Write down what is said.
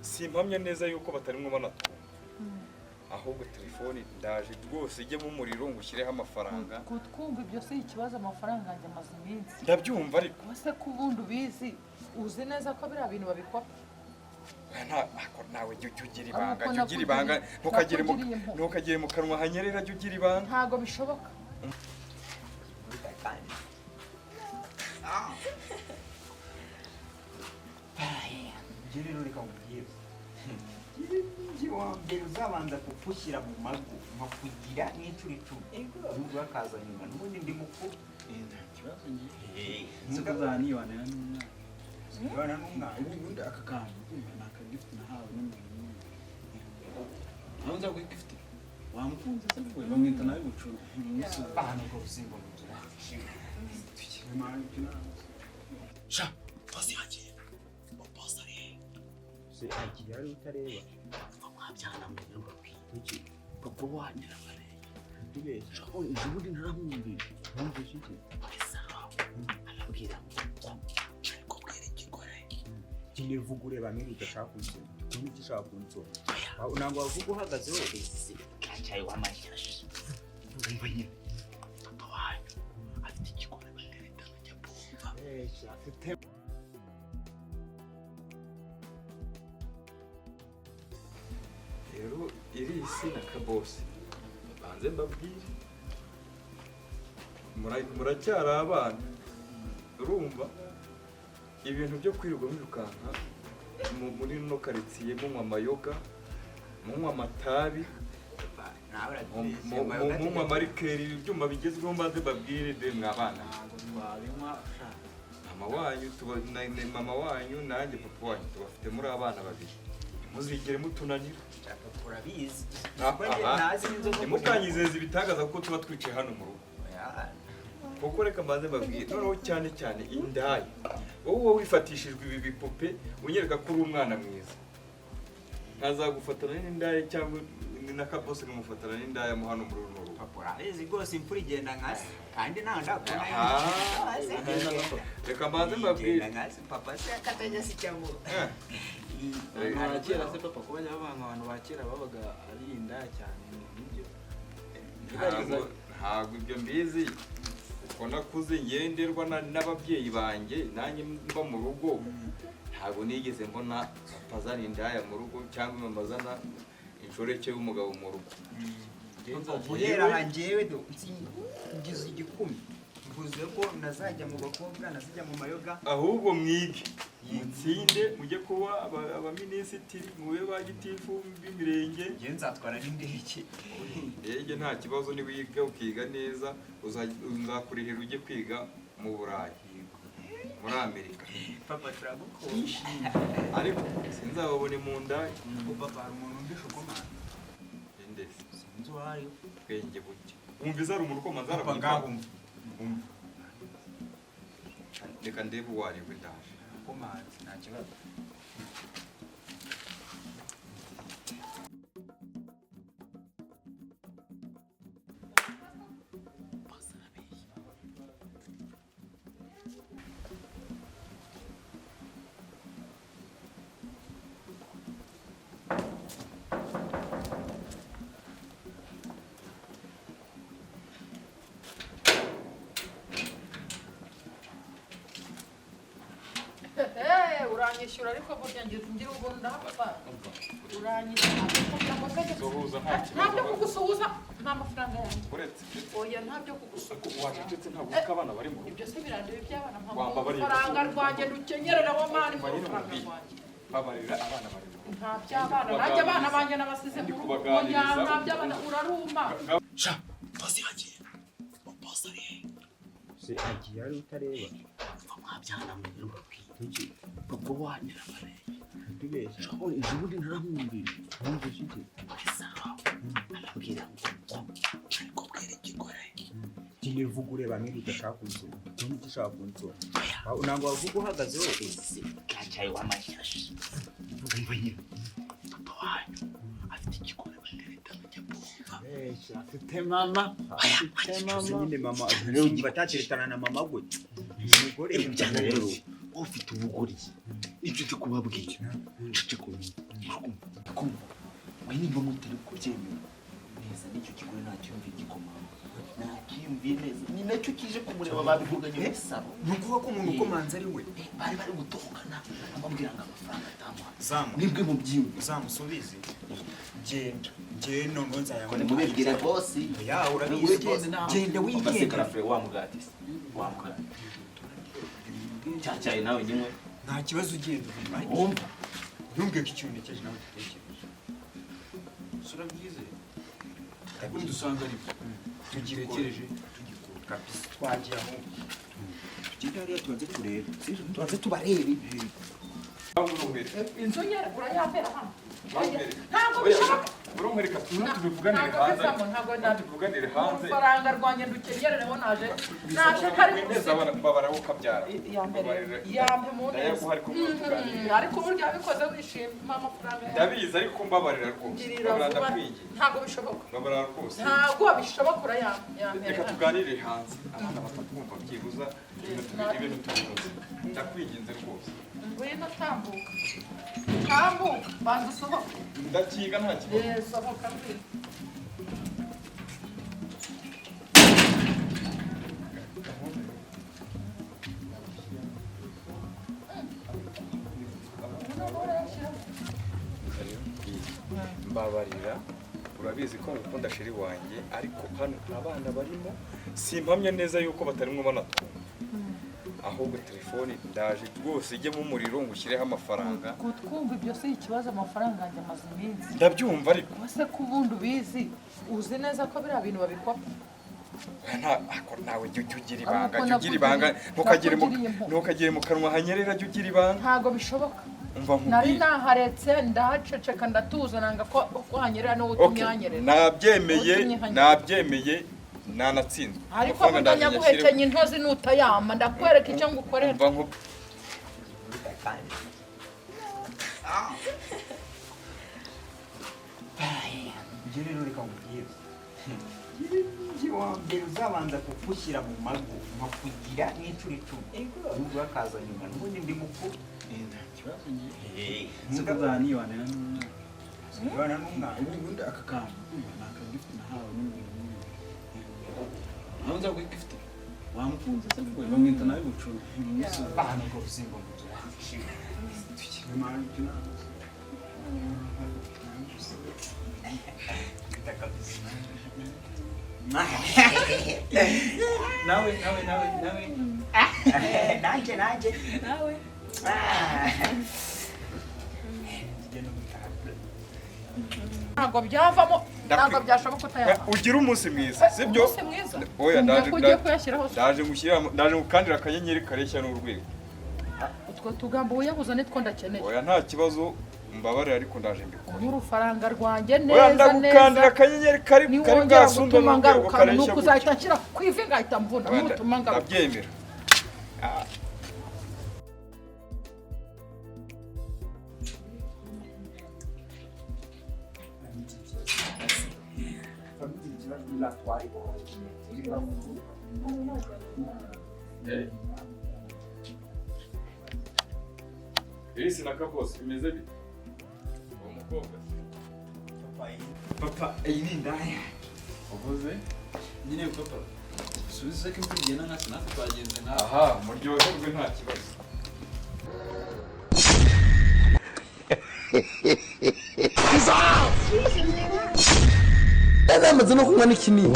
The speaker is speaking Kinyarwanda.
simpamya neza yuko batarimwe banatwumva ahubwo telefone ndaje rwose ijye mu muriro ngo ushyireho amafaranga kutwumva ibyo si ikibazo amafaranga yanjye amaze iminsi ndabyumva ariko wese ko ubundi ubizi uzi neza ko biriya bintu babikora nawe jya ugira ibanga ntukagire mu kanwa hanyerera jya ugira ibanga ntabwo bishoboka rero reka nkubwire njye wa mbere uzabanza kupushyira mu mago nkakugira n'inshuro icumi n'ubwo akaza nyuma n'ubundi ndi mukuru nta kibazo ngiye nsuko uzanibanira n'umwana ubundi aka kantu kumva ni akagifite nahawe n'umuntu nawe nza guha gift wamukunze se ngo bamwita nawe gucura ahantu ko usimba mugira sha pasi yagiye pasi ari se agiye ari utareba mwabyana mu nyumba kwiki papa wanjye abareye tubesha ubundi naramumbije numvise iki sara arabwira ngo kubwira kinevuga ureba nk'ibyo udashaka kunsoma ukuntu icyo ushaka kunsoma ntabwo wavuga uhagaze wese cyacaye w'amashyashya urumva nyine papa wanyu afite igikora batereta bajya bumva afite rero irisi na kabosi banze mbabwire muracyari abana urumva ibintu byo kwirirwa mwirukanka muri no karitsiye munywa amayoga munywa amatabi munywa amarikeri ibyuma bigezweho mbanze mbabwire de mwabana mama wanyu nanjye papa wanyu tubafite muri abana babiri muzigere mutunanira urabizi ntimukanyizeza ibitangaza kuko tuba twicaye hano mu rugo kuko reka mbanze mbabwire noneho cyane cyane indaya wowe wifatishijwe ibi bipupe unyereka ko uri umwana mwiza nkazagufatana n'indaya cyangwa na kabose nkamufatana n'indaya mo hano muri runo rugo papa urabizi rwose imfura igenda nkasi kandi ntawe ndakubona reka mbanze mbabwire papa se akatajya si cyangwa abantu kera se papa kuba nyabanga abantu ba kera babaga ari indaya cyane n'ibyo ntabwo ibyo mbizi uko nakuze ngenderwa n'ababyeyi banjye nanjye mba mu rugo ntabwo nigeze mbona papa azana indaya mu rugo cyangwa mama azana inshoreke y'umugabo mu rugo guhera aha njyewe ngize igikumi mvuze ko nazajya mu bakobwa nazajya mu mayoga ahubwo mwige mutsinde mujye kuba abaminisitiri mube ba gitifu b'imirenge njye nzatwara n'indege indege nta kibazo niwiga ukiga neza uzakurihira ujye kwiga mu Burayi muri Amerika papa turagukunda ariko sinzababone mu ndaya papa hari umuntu umbisha ukomana ndetse sinzi uwo ari we twenge buke wumva izari umuntu ukomanza papa ngaho reka ndebe uwo ari we ndaje ukomanza nta kibazo uranyishyura ariko burya ngira ubuntu ndahapfa uranyishyura ntabyo kugusuhuza nta mafaranga yanjye oya ntabyo kugusuhuza wacecetse ntabwo uko abana bari mu rugo ibyo se biranduye by'abana mpamvu amafaranga rwanjye rukenyerera wa mani mu rufaranga rwanjye babarira abana bari mu rugo nta by'abana nanjye abana banjye nabasize mu rugo oya nta by'abana uraruma sha pasi yagiye pasi ari se agiye ari utareba mwabyana mu nyumba kwiki papa wanjye abareye tubesha ubundi naramumbije numvise iki sara arabwira ngo kubwira igikora kinevuga ureba nk'ibyo udashaka kunsoma ukuntu icyo ushaka kunsoma ntabwo wavuga uhagaze wese cyacaye w'amashyashya urumva nyine papa wanyu afite igikora batereta bajya bumva afite mama nyine mama batateretana na mama gutya umugore byana rero ufite ubugori icyo cyo kubabwira cece kubintu we nimba mutari kubyemera neza n'icyo kigore ntacyumviye igikomanga ntacyumviye neza ni nacyo kije kumureba babivuganye muri salo ni ukuvuga ko umuntu ukomanze ari we bari bari gutongana amubwira ngo amafaranga atamuha zamu nibwe mu byiyumviro uzamusubize genda genda ngo nzayabona mubibwire bosi ya urabizi genda wigendera wa mugati cyayi nawe nyimwe nta kibazo ugenda wumva ntumbwe ko ikintu cyaje nawe gitekereje sura byize ubundi dusanga ari tugitekereje tugikora kabisa twagiye aho tugenda hariya tubanze turebe tubanze tubarebe inzu nyine urayambera hano ntabwo bishoboka urumwereka tubivuganire hanze tubivuganire hanze urufaranga rwanjye ndukenyerereho naje kari neza mbabara wo kabyara yambe mu neza ndayaguha ariko tuganire ariko burya wabikoze wishima amafaranga yawe ndabizi ariko mbabarira rwose ngirira vuba ndakwingiye ntabwo bishoboka mbabarira rwose ntabwo bishoboka urayambera reka tuganire hanze abana batakumva byibuza ibintu tubivuze ndakwinginze rwose ngwino tambuka tambuka banza usohoke ndakiga nta kibazo sohoka ngwino mbabarira urabizi ko ngukunda sheri wanjye ariko hano abana barimo simpamya neza yuko batarimwo banatwumva ahubwo telefoni ndaje rwose ijyemo umuriro ngo ushyireho amafaranga kutwumva ibyo si ikibazo amafaranga yanjye amaze iminsi ndabyumva ariko wese ko ubundi ubizi uzi neza ko biriya bintu babikora nawe jya ugira ibanga jya ugira ibanga ntukagire mu kanwa hanyerera jya ugira ibanga ntabwo bishoboka umva nari nkubwire naharetse ndahaceceka ndatuza nanga ko hanyerera n'uwo utumye hanyerera nabyemeye nanatsinzwe ariko mutanya guhekenya intozi nutayama ndakwereka icyo ngukorera umva nkubwire njye rero reka nkubwire njye wa mbere uzabanza kugushyira mu mago nkakugira n'inshuro icumi nubwo akaza nyuma n'ubundi ndi mukuru nta kibazo ngiye se kuzaniwana ubana n'umwana ubundi aka kantu naka gift nahawe n'umuntu aho nza ku gift wamukunze se ngo bamwita nawe bucuru bana ko bisimba mu nzu tukiri mari cyane nawe nanjye nawe ntabwo byavamo ntabwo byashoboka utayama ugira umunsi mwiza sibyo umunsi mwiza oya ugiye kuyashyiraho ndaje gukandira akanyenyeri kareshya n'urwego utwo tugambo wiyabuza nitwo ndakeneye oya nta kibazo mbabarira ariko ndaje mbikora n'urufaranga rwanjye oya neza ndagukandira neza akanyenyeri kari niwongera bwasumbe gutuma n'urwego ngarukana kareshya nuko uzahita nshyira ku ivi ngahita mvuna nutuma ngaruka ndabyemera Isi na kabose bimeze bite? Uwo mukobwa papa iyi ni indaya uvuze nyine papa subiza ko imvura igenda natwe twagenze nawe aha muryoherwe nta kibazo Namaze no kunywa n'ikinini.